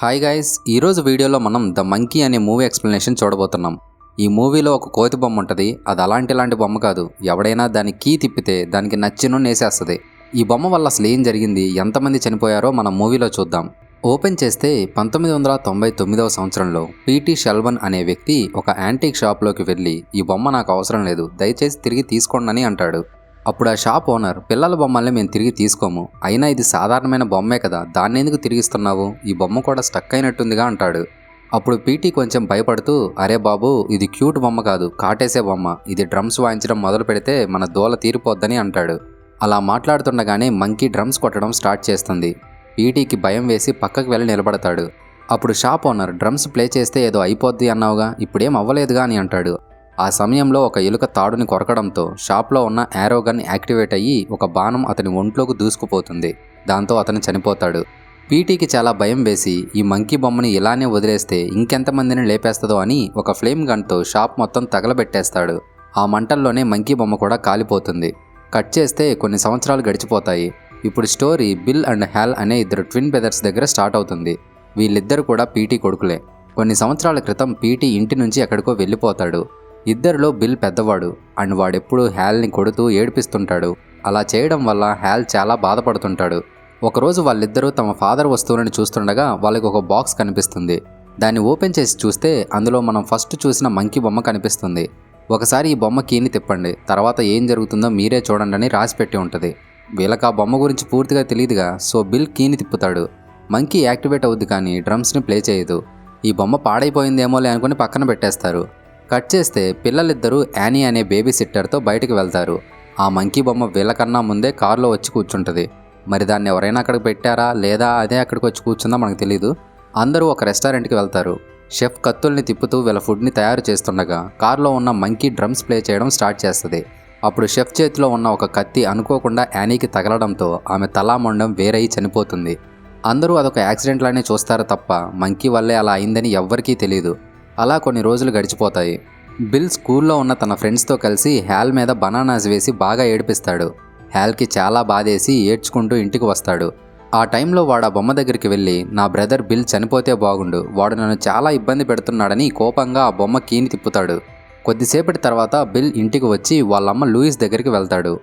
Hi guys, ఈరోజు వీడియోలో మనం ద మంకీ అనే మూవీ ఎక్స్ప్లెనేషన్ చూడబోతున్నాం. ఈ మూవీలో ఒక కోతి బొమ్మ ఉంటుంది. అది అలాంటి బొమ్మ కాదు. ఎవడైనా దాని కీ తిప్పితే దానికి నచ్చినో నేసేస్తుంది. ఈ బొమ్మ వల్ల అసలు ఏం జరిగింది, ఎంతమంది చనిపోయారో మనం మూవీలో చూద్దాం. ఓపెన్ చేస్తే 1999వ సంవత్సరంలో పీటీ షెల్వన్ అనే వ్యక్తి ఒక యాంటీక్ షాప్లోకి వెళ్ళి ఈ బొమ్మ నాకు అవసరం లేదు, దయచేసి తిరిగి తీసుకోండి అంటాడు. అప్పుడు ఆ షాప్ ఓనర్, పిల్లల బొమ్మల్ని మేము తిరిగి తీసుకోము, అయినా ఇది సాధారణమైన బొమ్మే కదా, దాన్ని ఎందుకు తిరిగిస్తున్నావు, ఈ బొమ్మ కూడా స్టక్ అయినట్టుందిగా అంటాడు. అప్పుడు పీటీ కొంచెం భయపడుతూ, అరే బాబు, ఇది క్యూట్ బొమ్మ కాదు, కాటేసే బొమ్మ, ఇది డ్రమ్స్ వాయించడం మొదలు పెడితే మన దోల తీరిపోద్దని అంటాడు. అలా మాట్లాడుతుండగానే మంకీ డ్రమ్స్ కొట్టడం స్టార్ట్ చేస్తుంది. పీటీకి భయం వేసి పక్కకు వెళ్ళి నిలబడతాడు. అప్పుడు షాప్ ఓనర్, డ్రమ్స్ ప్లే చేస్తే ఏదో అయిపోద్ది అన్నావుగా, ఇప్పుడేం అవ్వలేదుగా అని అంటాడు. ఆ సమయంలో ఒక ఎలుక తాడుని కొరకడంతో షాప్లో ఉన్న యారో గన్ యాక్టివేట్ అయ్యి ఒక బాణం అతని ఒంట్లోకి దూసుకుపోతుంది. దాంతో అతను చనిపోతాడు. పీటీకి చాలా భయం వేసి ఈ మంకీ బొమ్మని ఇలానే వదిలేస్తే ఇంకెంతమందిని లేపేస్తుందో అని ఒక ఫ్లేమ్ గన్తో షాప్ మొత్తం తగలబెట్టేస్తాడు. ఆ మంటల్లోనే మంకీ బొమ్మ కూడా కాలిపోతుంది. కట్ చేస్తే కొన్ని సంవత్సరాలు గడిచిపోతాయి. ఇప్పుడు స్టోరీ బిల్ అండ్ హ్యాల్ అనే ఇద్దరు ట్విన్ బ్రదర్స్ దగ్గర స్టార్ట్ అవుతుంది. వీళ్ళిద్దరు కూడా పీటీ కొడుకులే. కొన్ని సంవత్సరాల క్రితం పీటీ ఇంటి నుంచి ఎక్కడికో వెళ్ళిపోతాడు. ఇద్దరిలో బిల్ పెద్దవాడు అండ్ వాడెప్పుడు హ్యాల్ని కొడుతూ ఏడిపిస్తుంటాడు. అలా చేయడం వల్ల హ్యాల్ చాలా బాధపడుతుంటాడు. ఒకరోజు వాళ్ళిద్దరూ తమ ఫాదర్ వస్తువులను చూస్తుండగా వాళ్ళకి ఒక బాక్స్ కనిపిస్తుంది. దాన్ని ఓపెన్ చేసి చూస్తే అందులో మనం ఫస్ట్ చూసిన మంకీ బొమ్మ కనిపిస్తుంది. ఒకసారి ఈ బొమ్మ కీని తిప్పండి, తర్వాత ఏం జరుగుతుందో మీరే చూడండి అని రాసిపెట్టి ఉంటుంది. వీళ్ళకి ఆ బొమ్మ గురించి పూర్తిగా తెలియదుగా, సో బిల్ కీని తిప్పుతాడు. మంకీ యాక్టివేట్ అవుద్ది కానీ డ్రమ్స్ని ప్లే చేయదు. ఈ బొమ్మ పాడైపోయిందేమోలే అనుకుని పక్కన పెట్టేస్తారు. కట్ చేస్తే పిల్లలిద్దరూ యానీ అనే బేబీ సిట్టర్తో బయటికి వెళ్తారు. ఆ మంకీ బొమ్మ వీళ్ళకన్నా ముందే కారులో వచ్చి కూర్చుంటుంది. మరి దాన్ని ఎవరైనా అక్కడికి పెట్టారా లేదా అదే అక్కడికి వచ్చి కూర్చుందా మనకు తెలీదు. అందరూ ఒక రెస్టారెంట్కి వెళ్తారు. షెఫ్ కత్తుల్ని తిప్పుతూ వీళ్ళ ఫుడ్ని తయారు చేస్తుండగా కారులో ఉన్న మంకీ డ్రమ్స్ ప్లే చేయడం స్టార్ట్ చేస్తుంది. అప్పుడు షెఫ్ చేతిలో ఉన్న ఒక కత్తి అనుకోకుండా యానీకి తగలడంతో ఆమె తలా మొండం వేరై చనిపోతుంది. అందరూ అదొక యాక్సిడెంట్ లానే చూస్తారు తప్ప మంకీ వల్లే అలా అయిందని ఎవ్వరికీ తెలియదు. అలా కొన్ని రోజులు గడిచిపోతాయి. బిల్ స్కూల్లో ఉన్న తన ఫ్రెండ్స్తో కలిసి హ్యాల్ మీద బనానాస్ వేసి బాగా ఏడిపిస్తాడు. హ్యాల్కి చాలా బాధేసి ఏడ్చుకుంటూ ఇంటికి వస్తాడు. ఆ టైంలో వాడు ఆ బొమ్మ దగ్గరికి వెళ్ళి, నా బ్రదర్ బిల్ చనిపోతే బాగుండు, వాడు నన్ను చాలా ఇబ్బంది పెడుతున్నాడని కోపంగా ఆ బొమ్మ కీని తిప్పుతాడు. కొద్దిసేపటి తర్వాత బిల్ ఇంటికి వచ్చి వాళ్ళమ్మ లూయిస్ దగ్గరికి వెళ్తాడు.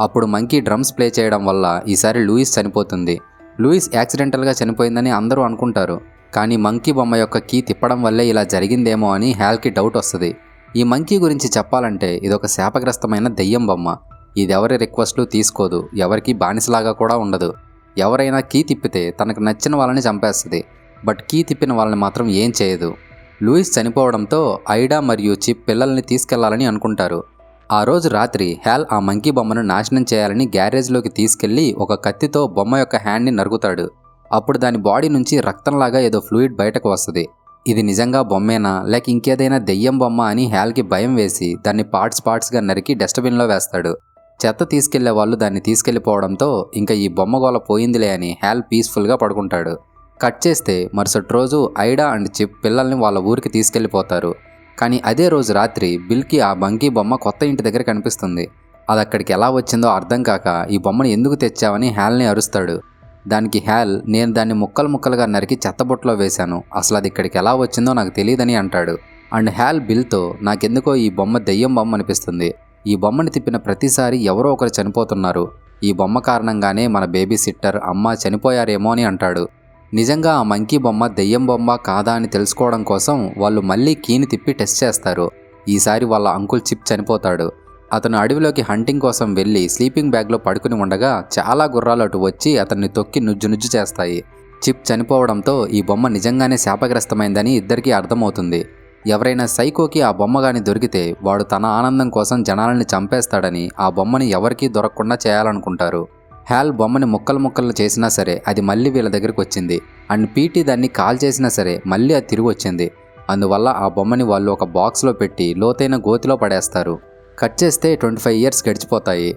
అప్పుడు మంకీ డ్రమ్స్ ప్లే చేయడం వల్ల ఈసారి లూయిస్ చనిపోతుంది. లూయిస్ యాక్సిడెంటల్గా చనిపోయిందని అందరూ అనుకుంటారు. కానీ మంకీ బొమ్మ యొక్క కీ తిప్పడం వల్లే ఇలా జరిగిందేమో అని హ్యాల్కి డౌట్ వస్తుంది. ఈ మంకీ గురించి చెప్పాలంటే ఇదొక శాపగ్రస్తమైన దెయ్యం బొమ్మ. ఇది ఎవరి రిక్వెస్ట్లు తీసుకోదు, ఎవరికి బానిసలాగా కూడా ఉండదు. ఎవరైనా కీ తిప్పితే తనకు నచ్చిన వాళ్ళని చంపేస్తుంది, బట్ కీ తిప్పిన వాళ్ళని మాత్రం ఏం చేయదు. లూయిస్ చనిపోవడంతో ఐడా మరియు చిప్ పిల్లల్ని తీసుకెళ్లాలని అనుకుంటారు. ఆ రోజు రాత్రి హ్యాల్ ఆ మంకీ బొమ్మను నాశనం చేయాలని గ్యారేజ్లోకి తీసుకెళ్లి ఒక కత్తితో బొమ్మ యొక్క హ్యాండ్ని నరుకుతాడు. అప్పుడు దాని బాడీ నుంచి రక్తంలాగా ఏదో ఫ్లూయిడ్ బయటకు వస్తుంది. ఇది నిజంగా బొమ్మేనా లేక ఇంకేదైనా దెయ్యం బొమ్మ అని హ్యాల్కి భయం వేసి దాన్ని పార్ట్స్గా నరికి డస్ట్బిన్లో వేస్తాడు. చెత్త తీసుకెళ్లే వాళ్ళు దాన్ని తీసుకెళ్లిపోవడంతో ఇంకా ఈ బొమ్మ గోల పోయిందిలే అని హ్యాల్ పీస్ఫుల్గా పడుకుంటాడు. కట్ చేస్తే మరుసటి రోజు ఐడా అండ్ చిప్ పిల్లల్ని వాళ్ళ ఊరికి తీసుకెళ్లిపోతారు. కానీ అదే రోజు రాత్రి బిల్కి ఆ మంకీ బొమ్మ కొత్త ఇంటి దగ్గర కనిపిస్తుంది. అది అక్కడికి ఎలా వచ్చిందో అర్థం కాక ఈ బొమ్మను ఎందుకు తెచ్చావని హ్యాల్ని అరుస్తాడు. దానికి హ్యాల్, నేను దాన్ని ముక్కలుగా నరికి చెత్తబొట్లో వేశాను, అసలు అది ఇక్కడికి ఎలా వచ్చిందో నాకు తెలియదని అంటాడు. అండ్ హ్యాల్ బిల్తో, నాకెందుకో ఈ బొమ్మ దెయ్యం బొమ్మ అనిపిస్తుంది, ఈ బొమ్మని తిప్పిన ప్రతిసారి ఎవరో ఒకరు చనిపోతున్నారు, ఈ బొమ్మ కారణంగానే మన బేబీ సిట్టర్ అమ్మ చనిపోయారేమో అని అంటాడు. నిజంగా ఆ మంకీ బొమ్మ దెయ్యం బొమ్మ కాదా అని తెలుసుకోవడం కోసం వాళ్ళు మళ్ళీ కీని తిప్పి టెస్ట్ చేస్తారు. ఈసారి వాళ్ళ అంకుల్ చిప్ చనిపోతాడు. అతను అడవిలోకి హంటింగ్ కోసం వెళ్ళి స్లీపింగ్ బ్యాగ్లో పడుకుని ఉండగా చాలా గుర్రాలు అటు వచ్చి అతన్ని తొక్కి నుజ్జు చేస్తాయి. చిప్ చనిపోవడంతో ఈ బొమ్మ నిజంగానే శాపగ్రస్తమైందని ఇద్దరికీ అర్థమవుతుంది. ఎవరైనా సైకోకి ఆ బొమ్మ గాని దొరికితే వాడు తన ఆనందం కోసం జనాలని చంపేస్తాడని ఆ బొమ్మని ఎవరికీ దొరకకుండా చేయాలనుకుంటారు. హ్యాల్ బొమ్మని ముక్కలు చేసినా సరే అది మళ్ళీ వీళ్ళ దగ్గరికి వచ్చింది. అండ్ పీటీ దాన్ని కాల్ చేసినా సరే మళ్ళీ అది తిరిగి వచ్చింది. అందువల్ల ఆ బొమ్మని వాళ్ళు ఒక బాక్స్లో పెట్టి లోతైన గోతిలో పడేస్తారు. కట్ చేస్తే 25 ఇయర్స్ గడిచిపోతాయి.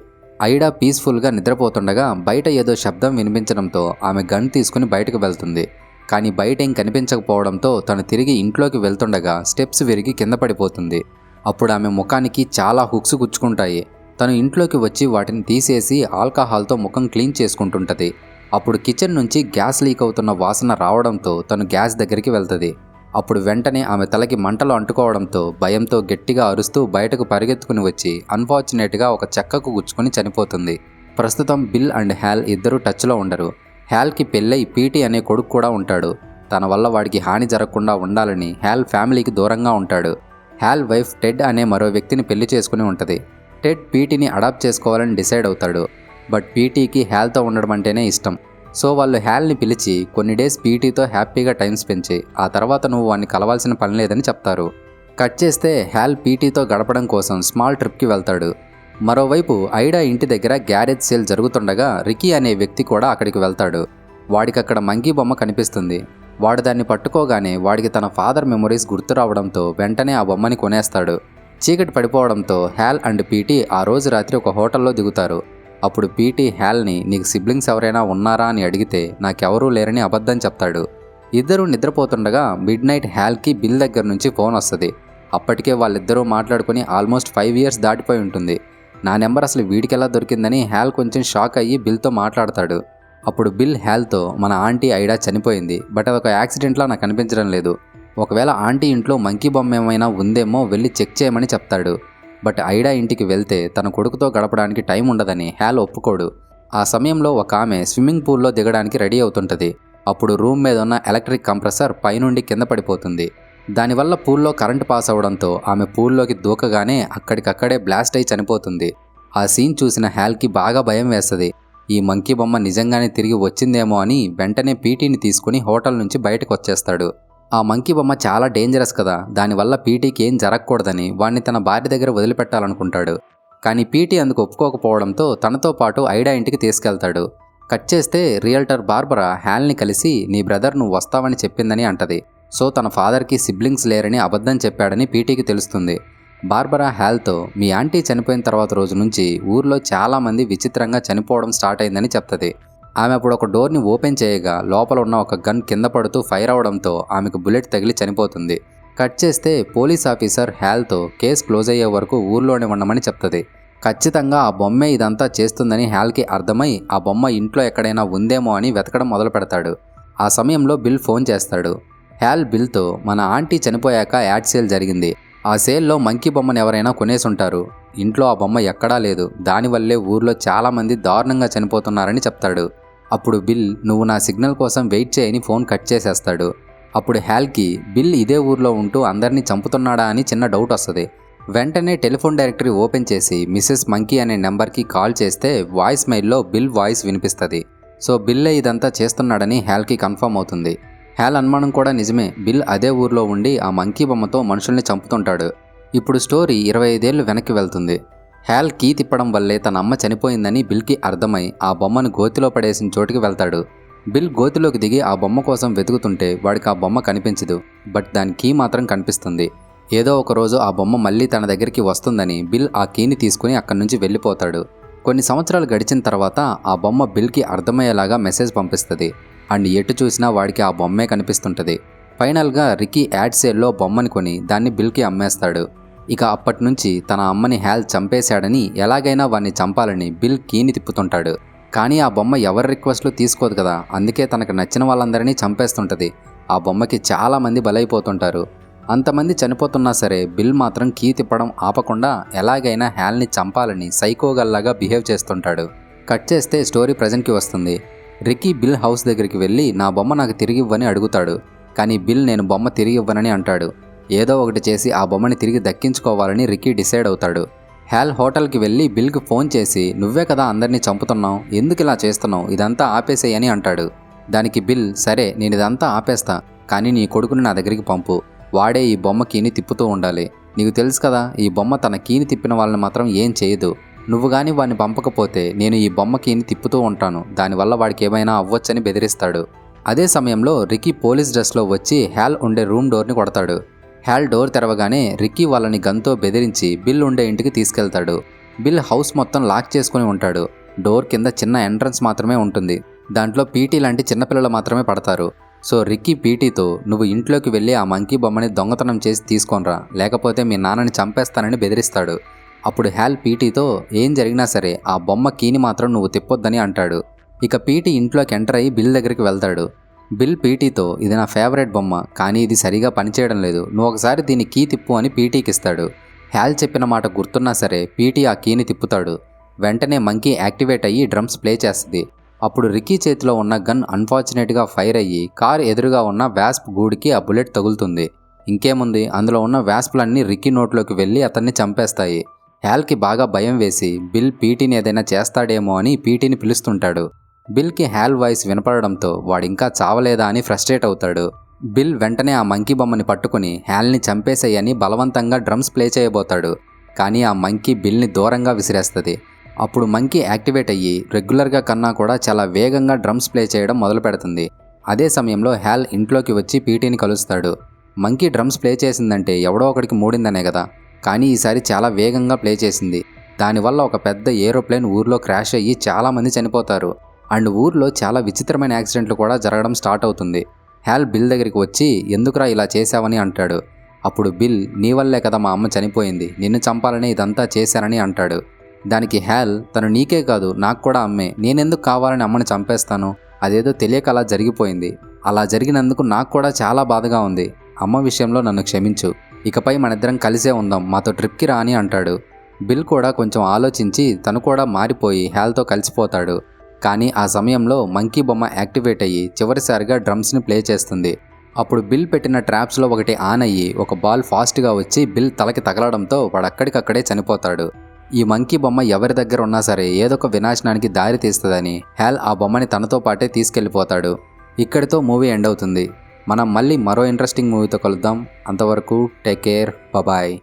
ఐడా పీస్ఫుల్గా నిద్రపోతుండగా బయట ఏదో శబ్దం వినిపించడంతో ఆమె గన్ తీసుకుని బయటకు వెళ్తుంది. కానీ బయట ఏం కనిపించకపోవడంతో తను తిరిగి ఇంట్లోకి వెళ్తుండగా స్టెప్స్ విరిగి కింద పడిపోతుంది. అప్పుడు ఆమె ముఖానికి చాలా హుక్స్ గుచ్చుకుంటాయి. తను ఇంట్లోకి వచ్చి వాటిని తీసేసి ఆల్కహాల్తో ముఖం క్లీన్ చేసుకుంటుంటుంది. అప్పుడు కిచెన్ నుంచి గ్యాస్ లీక్ అవుతున్న వాసన రావడంతో తను గ్యాస్ దగ్గరికి వెళ్తుంది. అప్పుడు వెంటనే ఆమె తలకి మంటలు అంటుకోవడంతో భయంతో గట్టిగా అరుస్తూ బయటకు పరిగెత్తుకుని వచ్చి అన్ఫార్చునేట్గా ఒక చెక్కకు గుచ్చుకొని చనిపోతుంది. ప్రస్తుతం బిల్ అండ్ హ్యాల్ ఇద్దరూ టచ్లో ఉండరు. హ్యాల్కి పెళ్ళై పీటీ అనే కొడుకు కూడా ఉంటాడు. తన వల్ల వాడికి హాని జరగకుండా ఉండాలని హ్యాల్ ఫ్యామిలీకి దూరంగా ఉంటాడు. హ్యాల్ వైఫ్ టెడ్ అనే మరో వ్యక్తిని పెళ్లి చేసుకుని ఉంటుంది. టెడ్ పీటీని అడాప్ట్ చేసుకోవాలని డిసైడ్ అవుతాడు. బట్ పీటీకి హ్యాల్తో ఉండడం అంటేనే ఇష్టం. సో వాళ్ళు హ్యాల్ని పిలిచి కొన్ని డేస్ పీటీతో హ్యాపీగా టైం స్పెండ్ చేయి, ఆ తర్వాత నువ్వు వాడిని కలవాల్సిన పని లేదని చెప్తారు. కట్ చేస్తే హ్యాల్ పీటీతో గడపడం కోసం స్మాల్ ట్రిప్కి వెళ్తాడు. మరోవైపు ఐడా ఇంటి దగ్గర గ్యారేజ్ సేల్ జరుగుతుండగా రికీ అనే వ్యక్తి కూడా అక్కడికి వెళ్తాడు. వాడికి అక్కడ మంకీ బొమ్మ కనిపిస్తుంది. వాడు దాన్ని పట్టుకోగానే వాడికి తన ఫాదర్ మెమొరీస్ గుర్తు రావడంతో వెంటనే ఆ బొమ్మని కొనేస్తాడు. చీకటి పడిపోవడంతో హ్యాల్ అండ్ పీటీ ఆ రోజు రాత్రి ఒక హోటల్లో దిగుతారు. అప్పుడు పీటీ హ్యాల్ని నీకు సిబ్లింగ్స్ ఎవరైనా ఉన్నారా అని అడిగితే నాకెవరూ లేరని అబద్ధం చెప్తాడు. ఇద్దరూ నిద్రపోతుండగా మిడ్ నైట్ హ్యాల్కి బిల్ దగ్గర నుంచి ఫోన్ వస్తుంది. అప్పటికే వాళ్ళిద్దరూ మాట్లాడుకుని ఆల్మోస్ట్ 5 years దాటిపోయి ఉంటుంది. నా నెంబర్ అసలు వీడికెలా దొరికిందని హ్యాల్ కొంచెం షాక్ అయ్యి బిల్తో మాట్లాడతాడు. అప్పుడు బిల్ హ్యాల్తో మన ఆంటీ ఐడా చనిపోయింది, బట్ అదొక యాక్సిడెంట్లా నాకు అనిపించడం లేదు. ఒకవేళ ఆంటీ ఇంట్లో మంకీ బొమ్మ ఏమైనా ఉందేమో వెళ్ళి చెక్ చేయమని చెప్తాడు. బట్ ఐడా ఇంటికి వెళ్తే తన కొడుకుతో గడపడానికి టైం ఉండదని హ్యాల్ ఒప్పుకోడు. ఆ సమయంలో ఒక ఆమె స్విమ్మింగ్ పూల్లో దిగడానికి రెడీ అవుతుంటుంది. అప్పుడు రూమ్ మీద ఉన్న ఎలక్ట్రిక్ కంప్రెసర్ పైనుండి కింద పడిపోతుంది. దానివల్ల పూల్లో కరెంటు పాస్ అవడంతో ఆమె పూల్లోకి దూకగానే అక్కడికక్కడే బ్లాస్ట్ అయి చనిపోతుంది. ఆ సీన్ చూసిన హ్యాల్కి బాగా భయం వేస్తుంది. ఈ మంకీ బొమ్మ నిజంగానే తిరిగి వచ్చిందేమో అని వెంటనే పీటీని తీసుకుని హోటల్ నుంచి బయటకు వచ్చేస్తాడు. ఆ మంకీ బొమ్మ చాలా డేంజరస్ కదా, దానివల్ల పీటీకి ఏం జరగకూడదని వాడిని తన భార్య దగ్గర వదిలిపెట్టాలనుకుంటాడు. కానీ పీటీ అందుకు ఒప్పుకోకపోవడంతో తనతో పాటు ఐడా ఇంటికి తీసుకెళ్తాడు. కట్ చేస్తే రియల్టర్ బార్బరా హ్యాల్ని కలిసి నీ బ్రదర్ నువ్వు వస్తావని చెప్పిందని అంటది. సో తన ఫాదర్కి సిబ్లింగ్స్ లేరని అబద్ధం చెప్పాడని పీటీకి తెలుస్తుంది. బార్బరా హ్యాల్తో మీ ఆంటీ చనిపోయిన తర్వాత రోజు నుంచి ఊర్లో చాలామంది విచిత్రంగా చనిపోవడం స్టార్ట్ అయిందని చెప్తుంది. ఆమె అప్పుడు ఒక డోర్ని ఓపెన్ చేయగా లోపల ఉన్న ఒక గన్ కింద పడుతూ ఫైర్ అవడంతో ఆమెకు బుల్లెట్ తగిలి చనిపోతుంది. కట్ చేస్తే పోలీస్ ఆఫీసర్ హ్యాల్తో కేసు క్లోజ్ అయ్యే వరకు ఊర్లోనే ఉండమని చెప్తుంది. ఖచ్చితంగా ఆ బొమ్మే ఇదంతా చేస్తుందని హ్యాల్కి అర్థమై ఆ బొమ్మ ఇంట్లో ఎక్కడైనా ఉందేమో అని వెతకడం మొదలు పెడతాడు. ఆ సమయంలో బిల్ ఫోన్ చేస్తాడు. హ్యాల్ బిల్తో మన ఆంటీ చనిపోయాక యాడ్ సేల్ జరిగింది, ఆ సేల్లో మంకీ బొమ్మను ఎవరైనా కొనేసుంటారు, ఇంట్లో ఆ బొమ్మ ఎక్కడా లేదు, దానివల్లే ఊర్లో చాలామంది దారుణంగా చనిపోతున్నారని చెప్తాడు. అప్పుడు బిల్ నువ్వు నా సిగ్నల్ కోసం వెయిట్ చేయని ఫోన్ కట్ చేసేస్తాడు. అప్పుడు హ్యాల్కి బిల్ ఇదే ఊర్లో ఉంటూ అందరినీ చంపుతున్నాడా అని చిన్న డౌట్ వస్తుంది. వెంటనే టెలిఫోన్ డైరెక్టరీ ఓపెన్ చేసి మిస్సెస్ మంకీ అనే నెంబర్కి కాల్ చేస్తే వాయిస్ మెయిల్లో బిల్ వాయిస్ వినిపిస్తుంది. సో బిల్లే ఇదంతా చేస్తున్నాడని హ్యాల్కి కన్ఫర్మ్ అవుతుంది. హ్యాల్ అనుమానం కూడా నిజమే, బిల్ అదే ఊర్లో ఉండి ఆ మంకీ బొమ్మతో మనుషుల్ని చంపుతుంటాడు. ఇప్పుడు స్టోరీ 25 ఏళ్ళు వెనక్కి వెళ్తుంది. హ్యాల్ కీ తిప్పడం వల్లే తన అమ్మ చనిపోయిందని బిల్కి అర్థమై ఆ బొమ్మను గోతిలో పడేసిన చోటుకి వెళ్తాడు. బిల్ గోతిలోకి దిగి ఆ బొమ్మ కోసం వెతుకుతుంటే వాడికి ఆ బొమ్మ కనిపించదు, బట్ దాని కీ మాత్రం కనిపిస్తుంది. ఏదో ఒక రోజు ఆ బొమ్మ మళ్ళీ తన దగ్గరికి వస్తుందని బిల్ ఆ కీని తీసుకుని అక్కడి నుంచి వెళ్ళిపోతాడు. కొన్ని సంవత్సరాలు గడిచిన తర్వాత ఆ బొమ్మ బిల్కి అర్థమయ్యేలాగా మెసేజ్ పంపిస్తుంది. అండ్ ఎటు చూసినా వాడికి ఆ బొమ్మే కనిపిస్తుంటుంది. ఫైనల్గా రికీ యాడ్ సేల్లో బొమ్మని కొని దాన్ని బిల్కి అమ్మేస్తాడు. ఇక అప్పటి నుంచి తన అమ్మని హ్యాల్ చంపేశాడని ఎలాగైనా వాడిని చంపాలని బిల్ కీని తిప్పుతుంటాడు. కానీ ఆ బొమ్మ ఎవరి రిక్వెస్ట్లు తీసుకోదు కదా, అందుకే తనకు నచ్చిన వాళ్ళందరినీ చంపేస్తుంటుంది. ఆ బొమ్మకి చాలామంది బలైపోతుంటారు. అంతమంది చనిపోతున్నా సరే బిల్ మాత్రం కీ తిప్పడం ఆపకుండా ఎలాగైనా హ్యాల్ని చంపాలని సైకోగల్లాగా బిహేవ్ చేస్తుంటాడు. కట్ చేస్తే స్టోరీ ప్రజెంట్కి వస్తుంది. రికీ బిల్ హౌస్ దగ్గరికి వెళ్ళి నా బొమ్మ నాకు తిరిగి ఇవ్వని అడుగుతాడు. కానీ బిల్ నేను బొమ్మ తిరిగి ఇవ్వనని అంటాడు. ఏదో ఒకటి చేసి ఆ బొమ్మని తిరిగి దక్కించుకోవాలని రికీ డిసైడ్ అవుతాడు. హ్యాల్ హోటల్కి వెళ్ళి బిల్కి ఫోన్ చేసి నువ్వే కదా అందరినీ చంపుతున్నావు, ఎందుకు ఇలా చేస్తున్నావు, ఇదంతా ఆపేసేయని అంటాడు. దానికి బిల్ సరే నేను ఇదంతా ఆపేస్తా, కానీ నీ కొడుకుని నా దగ్గరికి పంపు, వాడే ఈ బొమ్మ కీని తిప్పుతూ ఉండాలి. నీకు తెలుసు కదా ఈ బొమ్మ తన కీని తిప్పిన వాళ్ళని మాత్రం ఏం చేయదు. నువ్వు కానీ వాడిని పంపకపోతే నేను ఈ బొమ్మ కీని తిప్పుతూ ఉంటాను, దానివల్ల వాడికి ఏమైనా అవ్వచ్చని బెదిరిస్తాడు. అదే సమయంలో రికీ పోలీస్ డ్రెస్లో వచ్చి హ్యాల్ ఉండే రూమ్ డోర్ని కొడతాడు. హ్యాల్ డోర్ తెరవగానే రికీ వాళ్ళని గన్తో బెదిరించి బిల్ ఉండే ఇంటికి తీసుకెళ్తాడు. బిల్ హౌస్ మొత్తం లాక్ చేసుకుని ఉంటాడు. డోర్ కింద చిన్న ఎంట్రన్స్ మాత్రమే ఉంటుంది. దాంట్లో పీటీ లాంటి చిన్నపిల్లలు మాత్రమే పడతారు. సో రికీ పీటీతో నువ్వు ఇంట్లోకి వెళ్ళి ఆ మంకీ బొమ్మని దొంగతనం చేసి తీసుకొనిరా, లేకపోతే మీ నాన్నని చంపేస్తానని బెదిరిస్తాడు. అప్పుడు హ్యాల్ పీటీతో ఏం జరిగినా సరే ఆ బొమ్మ కీని మాత్రం నువ్వు తిప్పొద్దని అంటాడు. ఇక పీటీ ఇంట్లోకి ఎంటర్ అయ్యి బిల్ దగ్గరికి వెళ్తాడు. బిల్ పీటీతో ఇది నా ఫేవరెట్ బొమ్మ, కానీ ఇది సరిగా పనిచేయడం లేదు, నువ్వు ఒకసారి దీన్ని కీ తిప్పు అని పీటీకి ఇస్తాడు. హ్యాల్ చెప్పిన మాట గుర్తున్నా సరే పీటీ ఆ కీని తిప్పుతాడు. వెంటనే మంకీ యాక్టివేట్ అయ్యి డ్రమ్స్ ప్లే చేస్తుంది. అప్పుడు రిక్కీ చేతిలో ఉన్న గన్ అన్ఫార్చునేట్గా ఫైర్ అయ్యి కారు ఎదురుగా ఉన్న వ్యాస్ప్ గూడికి ఆ బుల్లెట్ తగులుతుంది. ఇంకేముంది, అందులో ఉన్న వ్యాస్ప్లన్నీ రిక్కీ నోట్లోకి వెళ్ళి అతన్ని చంపేస్తాయి. హ్యాల్కి బాగా భయం వేసి బిల్ పీటీని ఏదైనా చేస్తాడేమో అని పీటీని పిలుస్తుంటాడు. బిల్కి హ్యాల్ వాయిస్ వినపడడంతో వాడింకా చావలేదా అని ఫ్రస్ట్రేట్ అవుతాడు. బిల్ వెంటనే ఆ మంకీ బొమ్మని పట్టుకుని హ్యాల్ని చంపేసేయని బలవంతంగా డ్రమ్స్ ప్లే చేయబోతాడు. కానీ ఆ మంకీ బిల్ని దూరంగా విసిరేస్తుంది. అప్పుడు మంకీ యాక్టివేట్ అయ్యి రెగ్యులర్గా కన్నా కూడా చాలా వేగంగా డ్రమ్స్ ప్లే చేయడం మొదలు పెడుతుంది. అదే సమయంలో హ్యాల్ ఇంట్లోకి వచ్చి పీటీని కలుస్తాడు. మంకీ డ్రమ్స్ ప్లే చేసిందంటే ఎవడో ఒకడికి మూడిందనే కదా, కానీ ఈసారి చాలా వేగంగా ప్లే చేసింది. దానివల్ల ఒక పెద్ద ఏరోప్లేన్ ఊర్లో క్రాష్ అయ్యి చాలామంది చనిపోతారు. అండ్ ఊర్లో చాలా విచిత్రమైన యాక్సిడెంట్లు కూడా జరగడం స్టార్ట్ అవుతుంది. హ్యాల్ బిల్ దగ్గరికి వచ్చి ఎందుకురా ఇలా చేశావని అంటాడు. అప్పుడు బిల్ నీ వల్లే కదా మా అమ్మ చనిపోయింది, నిన్ను చంపాలని ఇదంతా చేశానని అంటాడు. దానికి హ్యాల్ తను నీకే కాదు నాకు కూడా అమ్మే, నేనెందుకు కావాలని అమ్మని చంపేస్తాను, అదేదో తెలియక అలా జరిగిపోయింది, అలా జరిగినందుకు నాకు కూడా చాలా బాధగా ఉంది, అమ్మ విషయంలో నన్ను క్షమించు, ఇకపై మనిద్దరం కలిసే ఉందాం, మాతో ట్రిప్కి రా అని అంటాడు. బిల్ కూడా కొంచెం ఆలోచించి తను కూడా మారిపోయి హ్యాల్తో కలిసిపోతాడు. కానీ ఆ సమయంలో మంకీ బొమ్మ యాక్టివేట్ అయ్యి చివరిసారిగా డ్రమ్స్ని ప్లే చేస్తుంది. అప్పుడు బిల్ పెట్టిన ట్రాప్స్లో ఒకటి ఆన్ అయ్యి ఒక బాల్ ఫాస్ట్గా వచ్చి బిల్ తలకి తగలడంతో వాడు అక్కడికక్కడే చనిపోతాడు. ఈ మంకీ బొమ్మ ఎవరి దగ్గర ఉన్నా సరే ఏదొక వినాశనానికి దారి తీస్తుందని హ్యాల్ ఆ బొమ్మని తనతో పాటే తీసుకెళ్ళిపోతాడు. ఇక్కడితో మూవీ ఎండ్ అవుతుంది. మనం మళ్ళీ మరో ఇంట్రెస్టింగ్ మూవీతో కలుద్దాం. అంతవరకు టేక్ కేర్, బాయ్.